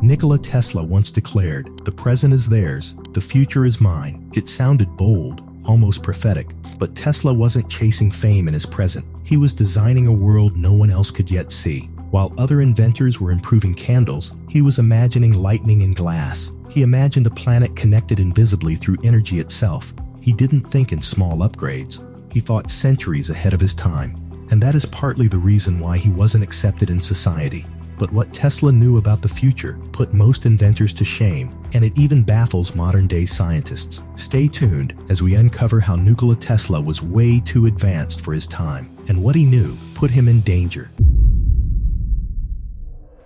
Nikola Tesla once declared, "The present is theirs, the future is mine." It sounded bold, almost prophetic, but Tesla wasn't chasing fame in his present. He was designing a world no one else could yet see. While other inventors were improving candles, he was imagining lightning in glass. He imagined a planet connected invisibly through energy itself. He didn't think in small upgrades. He thought centuries ahead of his time. And that is partly the reason why he wasn't accepted in society. But what Tesla knew about the future put most inventors to shame, and it even baffles modern-day scientists. Stay tuned as we uncover how Nikola Tesla was way too advanced for his time, and what he knew put him in danger.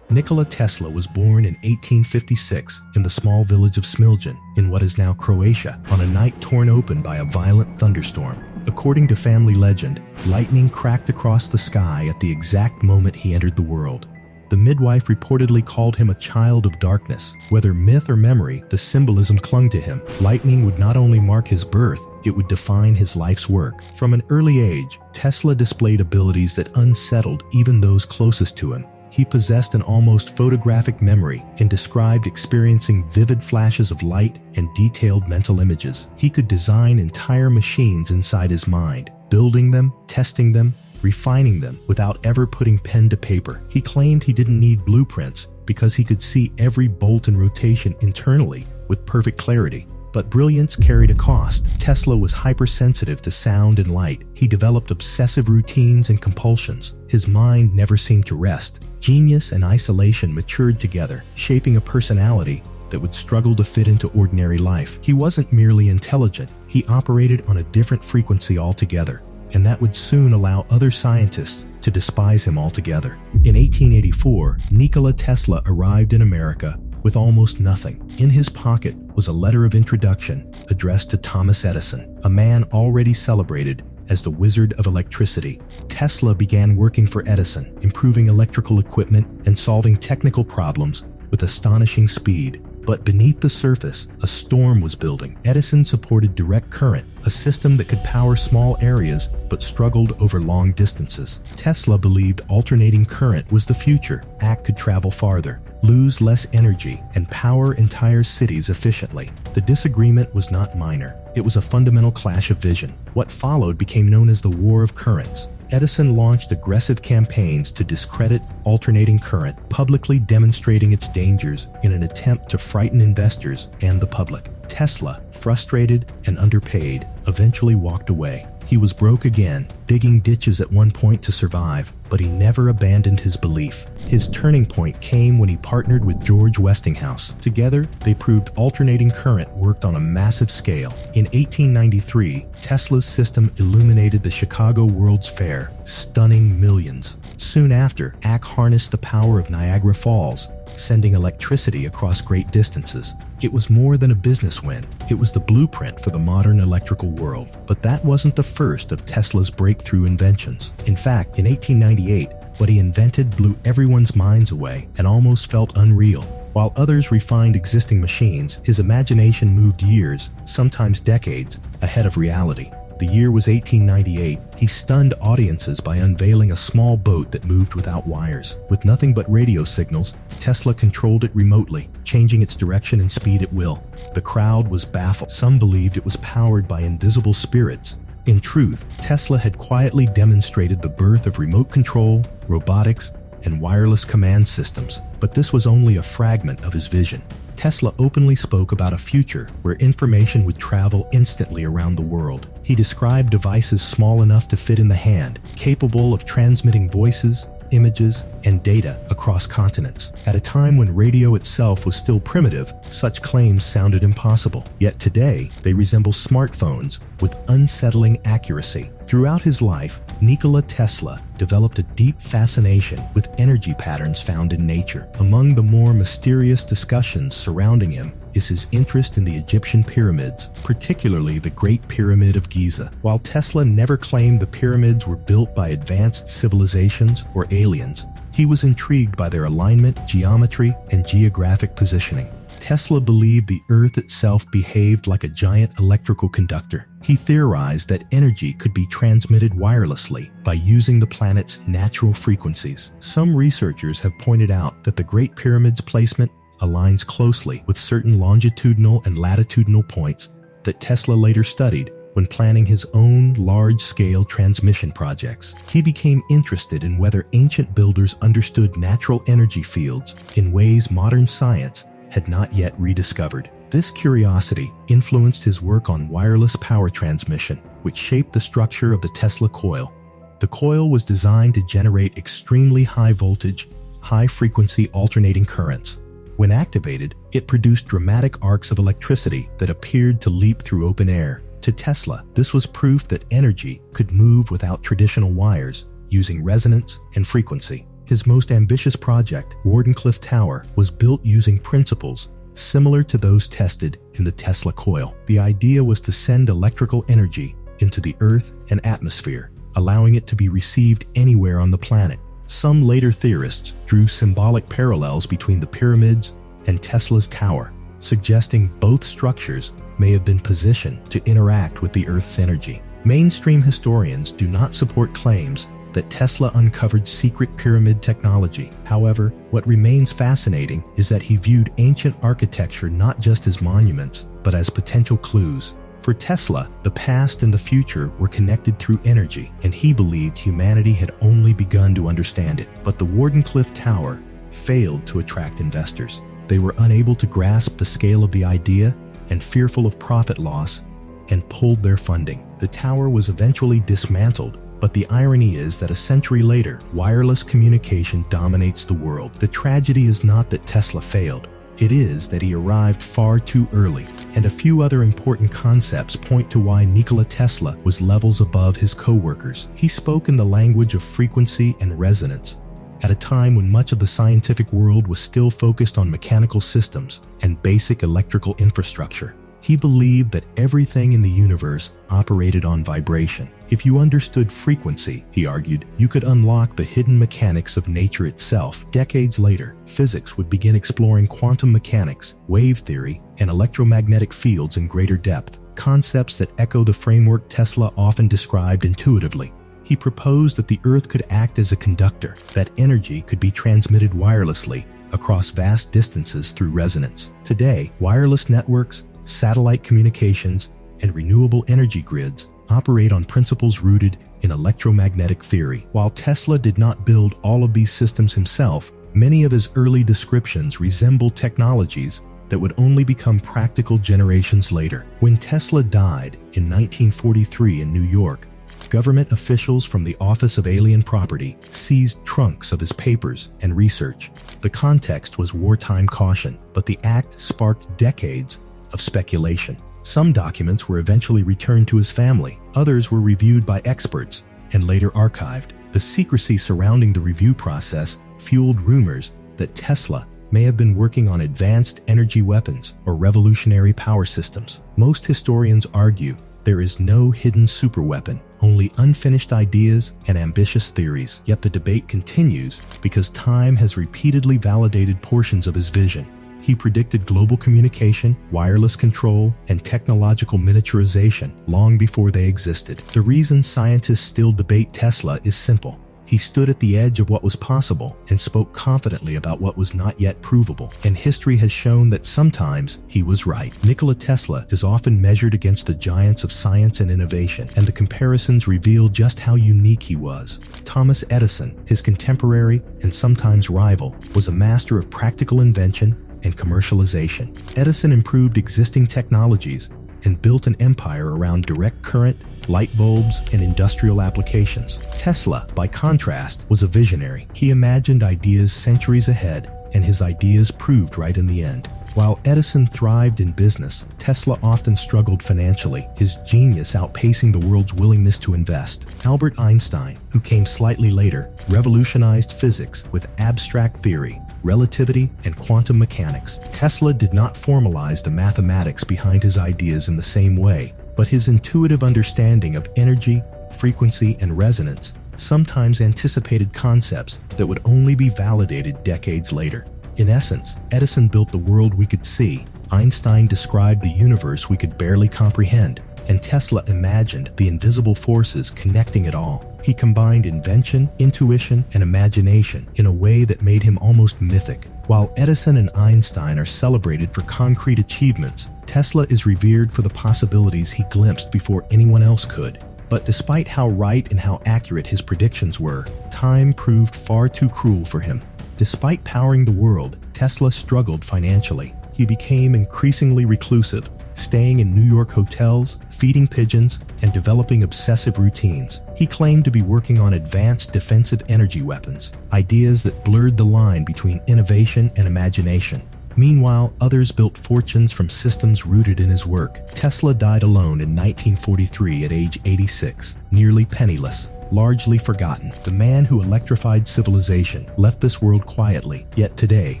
Nikola Tesla was born in 1856 in the small village of Smiljan, in what is now Croatia, on a night torn open by a violent thunderstorm. According to family legend, lightning cracked across the sky at the exact moment he entered the world. The midwife reportedly called him a child of darkness. Whether myth or memory, the symbolism clung to him. Lightning would not only mark his birth, it would define his life's work. From an early age, Tesla displayed abilities that unsettled even those closest to him. He possessed an almost photographic memory and described experiencing vivid flashes of light and detailed mental images. He could design entire machines inside his mind, building them, testing them, refining them without ever putting pen to paper. He claimed he didn't need blueprints because he could see every bolt in rotation internally with perfect clarity. But brilliance carried a cost. Tesla was hypersensitive to sound and light. He developed obsessive routines and compulsions. His mind never seemed to rest. Genius and isolation matured together, shaping a personality that would struggle to fit into ordinary life. He wasn't merely intelligent, he operated on a different frequency altogether, and that would soon allow other scientists to despise him altogether. In 1884, Nikola Tesla arrived in America with almost nothing. In his pocket was a letter of introduction addressed to Thomas Edison, a man already celebrated as the wizard of electricity. Tesla began working for Edison, improving electrical equipment and solving technical problems with astonishing speed. But beneath the surface, a storm was building. Edison supported direct current, a system that could power small areas but struggled over long distances. Tesla believed alternating current was the future. AC could travel farther, lose less energy, and power entire cities efficiently. The disagreement was not minor. It was a fundamental clash of vision. What followed became known as the War of Currents. Edison launched aggressive campaigns to discredit alternating current, publicly demonstrating its dangers in an attempt to frighten investors and the public. Tesla, frustrated and underpaid, eventually walked away. He was broke again, digging ditches at one point to survive, but he never abandoned his belief. His turning point came when he partnered with George Westinghouse. Together, they proved alternating current worked on a massive scale. In 1893, Tesla's system illuminated the Chicago World's Fair, stunning millions. Soon after, AC harnessed the power of Niagara Falls, sending electricity across great distances. It was more than a business win. It was the blueprint for the modern electrical world. But that wasn't the first of Tesla's breakthrough inventions. In fact, in 1898, what he invented blew everyone's minds away and almost felt unreal. While others refined existing machines, his imagination moved years, sometimes decades, ahead of reality. The year was 1898. He stunned audiences by unveiling a small boat that moved without wires. With nothing but radio signals, Tesla controlled it remotely, changing its direction and speed at will. The crowd was baffled. Some believed it was powered by invisible spirits. In truth, Tesla had quietly demonstrated the birth of remote control, robotics, and wireless command systems. But this was only a fragment of his vision. Tesla openly spoke about a future where information would travel instantly around the world. He described devices small enough to fit in the hand, capable of transmitting voices, images, and data across continents. At a time when radio itself was still primitive, such claims sounded impossible. Yet today, they resemble smartphones with unsettling accuracy. Throughout his life, Nikola Tesla developed a deep fascination with energy patterns found in nature. Among the more mysterious discussions surrounding him is his interest in the Egyptian pyramids, particularly the Great Pyramid of Giza. While Tesla never claimed the pyramids were built by advanced civilizations or aliens, he was intrigued by their alignment, geometry, and geographic positioning. Tesla believed the Earth itself behaved like a giant electrical conductor. He theorized that energy could be transmitted wirelessly by using the planet's natural frequencies. Some researchers have pointed out that the Great Pyramid's placement aligns closely with certain longitudinal and latitudinal points that Tesla later studied when planning his own large-scale transmission projects. He became interested in whether ancient builders understood natural energy fields in ways modern science had not yet rediscovered. This curiosity influenced his work on wireless power transmission, which shaped the structure of the Tesla coil. The coil was designed to generate extremely high voltage, high-frequency alternating currents. When activated, it produced dramatic arcs of electricity that appeared to leap through open air. To Tesla, this was proof that energy could move without traditional wires, using resonance and frequency. His most ambitious project, Wardenclyffe Tower, was built using principles similar to those tested in the Tesla coil. The idea was to send electrical energy into the Earth and atmosphere, allowing it to be received anywhere on the planet. Some later theorists drew symbolic parallels between the pyramids and Tesla's tower, suggesting both structures may have been positioned to interact with the Earth's energy. Mainstream historians do not support claims that Tesla uncovered secret pyramid technology. However, what remains fascinating is that he viewed ancient architecture not just as monuments, but as potential clues. For Tesla, the past and the future were connected through energy, and he believed humanity had only begun to understand it. But the Wardenclyffe Tower failed to attract investors. They were unable to grasp the scale of the idea and fearful of profit loss, and pulled their funding. The tower was eventually dismantled, but the irony is that a century later, wireless communication dominates the world. The tragedy is not that Tesla failed. It is that he arrived far too early, and a few other important concepts point to why Nikola Tesla was levels above his co-workers. He spoke in the language of frequency and resonance, at a time when much of the scientific world was still focused on mechanical systems and basic electrical infrastructure. He believed that everything in the universe operated on vibration. If you understood frequency, he argued, you could unlock the hidden mechanics of nature itself. Decades later, physics would begin exploring quantum mechanics, wave theory, and electromagnetic fields in greater depth, concepts that echo the framework Tesla often described intuitively. He proposed that the Earth could act as a conductor, that energy could be transmitted wirelessly across vast distances through resonance. Today, wireless networks, satellite communications, and renewable energy grids operate on principles rooted in electromagnetic theory. While Tesla did not build all of these systems himself, many of his early descriptions resemble technologies that would only become practical generations later. When Tesla died in 1943 in New York, government officials from the Office of Alien Property seized trunks of his papers and research. The context was wartime caution, but the act sparked decades of speculation. Some documents were eventually returned to his family. Others were reviewed by experts and later archived. The secrecy surrounding the review process fueled rumors that Tesla may have been working on advanced energy weapons or revolutionary power systems. Most historians argue there is no hidden superweapon, only unfinished ideas and ambitious theories. Yet the debate continues because time has repeatedly validated portions of his vision. He predicted global communication, wireless control, and technological miniaturization long before they existed. The reason scientists still debate Tesla is simple. He stood at the edge of what was possible and spoke confidently about what was not yet provable, and history has shown that sometimes he was right. Nikola Tesla is often measured against the giants of science and innovation, and the comparisons reveal just how unique he was. Thomas Edison, his contemporary and sometimes rival, was a master of practical invention and commercialization. Edison improved existing technologies and built an empire around direct current, light bulbs, and industrial applications. Tesla, by contrast, was a visionary. He imagined ideas centuries ahead, and his ideas proved right in the end. While Edison thrived in business, Tesla often struggled financially, his genius outpacing the world's willingness to invest. Albert Einstein, who came slightly later, revolutionized physics with abstract theory, relativity, and quantum mechanics. Tesla did not formalize the mathematics behind his ideas in the same way, but his intuitive understanding of energy, frequency, and resonance sometimes anticipated concepts that would only be validated decades later. In essence, Edison built the world we could see, Einstein described the universe we could barely comprehend, and Tesla imagined the invisible forces connecting it all. He combined invention, intuition, and imagination in a way that made him almost mythic. While Edison and Einstein are celebrated for concrete achievements, Tesla is revered for the possibilities he glimpsed before anyone else could. But despite how right and how accurate his predictions were, time proved far too cruel for him. Despite powering the world, Tesla struggled financially. He became increasingly reclusive, staying in New York hotels, feeding pigeons, and developing obsessive routines. He claimed to be working on advanced defensive energy weapons, ideas that blurred the line between innovation and imagination. Meanwhile, others built fortunes from systems rooted in his work. Tesla died alone in 1943 at age 86, nearly penniless. Largely forgotten, the man who electrified civilization left this world quietly, yet today,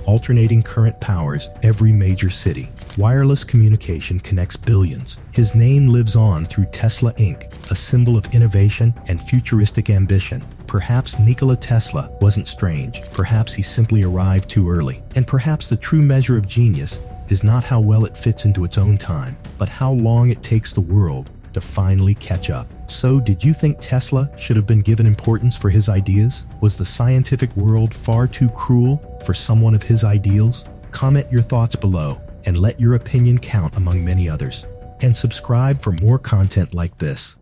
alternating current powers every major city. Wireless communication connects billions. His name lives on through Tesla Inc., a symbol of innovation and futuristic ambition. Perhaps Nikola Tesla wasn't strange. Perhaps he simply arrived too early. And perhaps the true measure of genius is not how well it fits into its own time, but how long it takes the world to finally catch up. So, did you think Tesla should have been given importance for his ideas? Was the scientific world far too cruel for someone of his ideals? Comment your thoughts below and let your opinion count among many others. And subscribe for more content like this.